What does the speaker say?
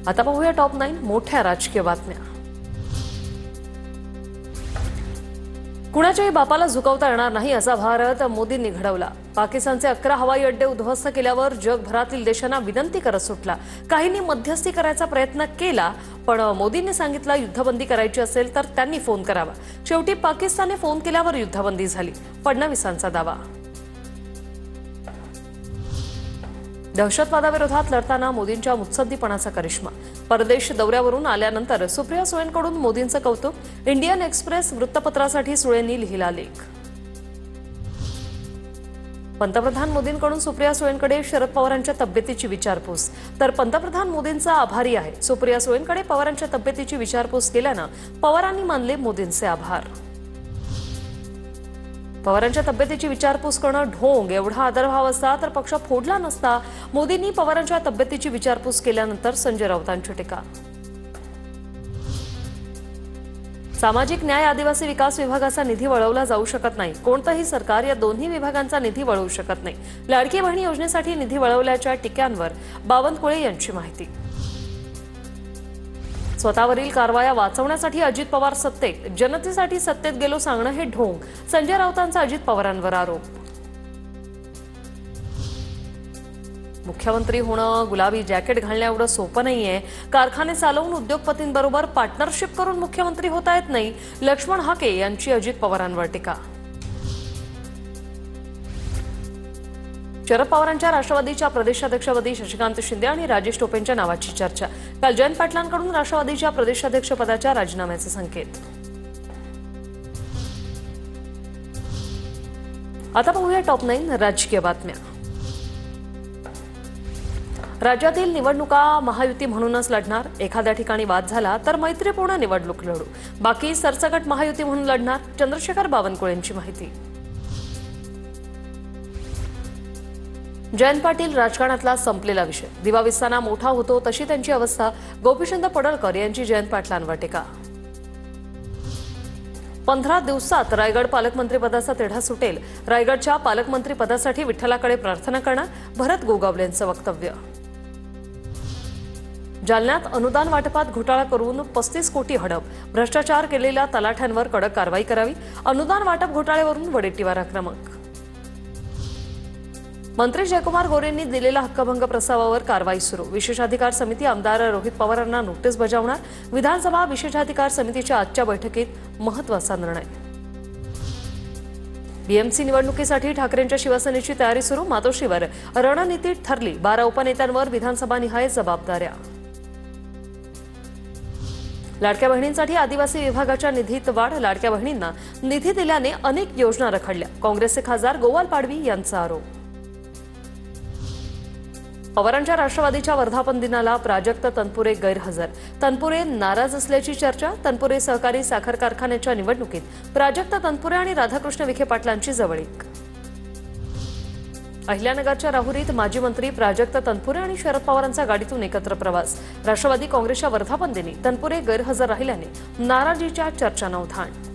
आता पाहूया टॉप 9 मोठ्या राजकीय बातम्या। कुणाच्याही बापाला झुकवता येणार नाही असा भारत मोदींनी घडवला। पाकिस्तानचे 11 हवाई अड्डे उद्ध्वस्त केल्यावर जगभरातील देशांना विनंती करत सुटला। काहींनी मध्यस्थी करायचा प्रयत्न केला, पण मोदींनी सांगितलं युद्धबंदी करायची असेल तर त्यांनी फोन करावा। शेवटी पाकिस्तानने फोन केल्यावर युद्धबंदी झाली। फडणवीसांचा दावा। दहशतवादाविरोधात लढताना मोदींच्या मुत्सद्दीपणाचा करिश्मा। परदेश दौऱ्यावरून आल्यानंतर सुप्रिया सुळेंकडून मोदींचं कौतुक। इंडियन एक्सप्रेस वृत्तपत्रासाठी सुळेंनी लिहिला लेख। पंतप्रधान मोदींकडून सुप्रिया सुळेंकडे शरद पवारांच्या तब्येतीची विचारपूस। तर पंतप्रधान मोदींचा आभारी आहे। सुप्रिया सुळेंकडे पवारांच्या तब्येतीची विचारपूस केल्यानं पवारांनी मानले मोदींचे आभार। पवारांच्या तब्येतीची विचारपूस करणं ढोंग, एवढा आदरभाव असता तर पक्ष फोडला नसता। मोदींनी पवारांच्या तब्येतीची विचारपूस केल्यानंतर संजय राऊतांची टीका। सामाजिक न्याय आदिवासी विकास विभागाचा निधी वळवला जाऊ शकत नाही। कोणतंही सरकार या दोन्ही विभागांचा निधी वळवू शकत नाही। लाडकी बहीण योजनेसाठी निधी वळवल्याच्या टीकांवर बावनकुळे यांची माहिती। स्वतःवरील कारवाया वाचवण्यासाठी अजित पवार सत्तेत, जनतेसाठी सत्तेत गेलो सांगणं हे ढोंग। संजय राऊतांचा अजित पवारांवर आरोप। मुख्यमंत्री होणं गुलाबी जॅकेट घालण्या एवढं सोपं नाहीये। कारखाने चालवून उद्योगपतींबरोबर पार्टनरशिप करून मुख्यमंत्री होता येत नाही। लक्ष्मण हाके यांची अजित पवारांवर टीका। शरद पवारांच्या राष्ट्रवादीच्या प्रदेशाध्यक्षपदी शशिकांत शिंदे आणि राजेश टोपेंच्या नावाची चर्चा। काल जयंत पाटलांकडून राष्ट्रवादीच्या प्रदेशाध्यक्षपदाच्या राजीनाम्याचे संकेत। आता पाहूया टॉप 9 राजकीय बातम्या। राज्यातील निवडणुका महायुती म्हणूनच लढणार। एखाद्या ठिकाणी वाद झाला तर मैत्रीपूर्ण निवडणूक लढू, बाकी सरसकट महायुती म्हणून लढणार। चंद्रशेखर बावनकुळेंची माहिती। जयंत पाटील राजकारणातला संपलेला विषय। दिवा विस्ताना मोठा होतो तशी त्यांची अवस्था। गोपीचंद पडळकर यांची जयंत पाटलांवर टीका। 15 दिवसात रायगड पालकमंत्रीपदाचा तिढा सुटेल। रायगडच्या पालकमंत्रीपदासाठी विठ्ठलाकडे प्रार्थना करणार। भरत गोगावलेंचं वक्तव्य। जालन्यात अनुदान वाटपात घोटाळा करून 35 कोटी हडप। भ्रष्टाचार केलेल्या तलाठ्यांवर कडक कारवाई करावी। अनुदान वाटप घोटाळ्यावरून वडेट्टीवार आक्रमक। मंत्री जयकुमार गोरेंनी दिलेला हक्कभंग प्रस्तावावर कारवाई सुरू। विशेषाधिकार समिती आमदार रोहित पवारांना नोटीस बजावणार। विधानसभा विशेषाधिकार समितीच्या आजच्या बैठकीत महत्त्वाचा निर्णय। बीएमसी निवडणुकीसाठी ठाकरेंच्या शिवसेनेची तयारी सुरू। मातोश्रीवर रणनीती ठरली। 12 उपनेत्यांवर विधानसभानिहाय जबाबदाऱ्या। लाडक्या बहिणींसाठी आदिवासी विभागाच्या निधीत वाढ। लाडक्या बहिणींना निधी दिल्याने अनेक योजना रखडल्या। काँग्रेसचे खासदार गोवाल पाडवी यांचा आरोप। पवारांच्या राष्ट्रवादीच्या वर्धापन दिनाला प्राजक्त तनपुरे गैरहजर। तनपुरे नाराज असल्याची चर्चा। तनपुरे सहकारी साखर कारखान्याच्या निवडणुकीत प्राजक्त तनपुरे आणि राधाकृष्ण विखे पाटलांची जवळीक। अहिल्यानगरच्या राहुरीत माजी मंत्री प्राजक्त तनपुरे आणि शरद पवारांचा गाडीतून एकत्र प्रवास। राष्ट्रवादी काँग्रेसच्या वर्धापन दिनी तनपुरे गैरहजर राहिल्याने नाराजीच्या चर्चांना उधाण।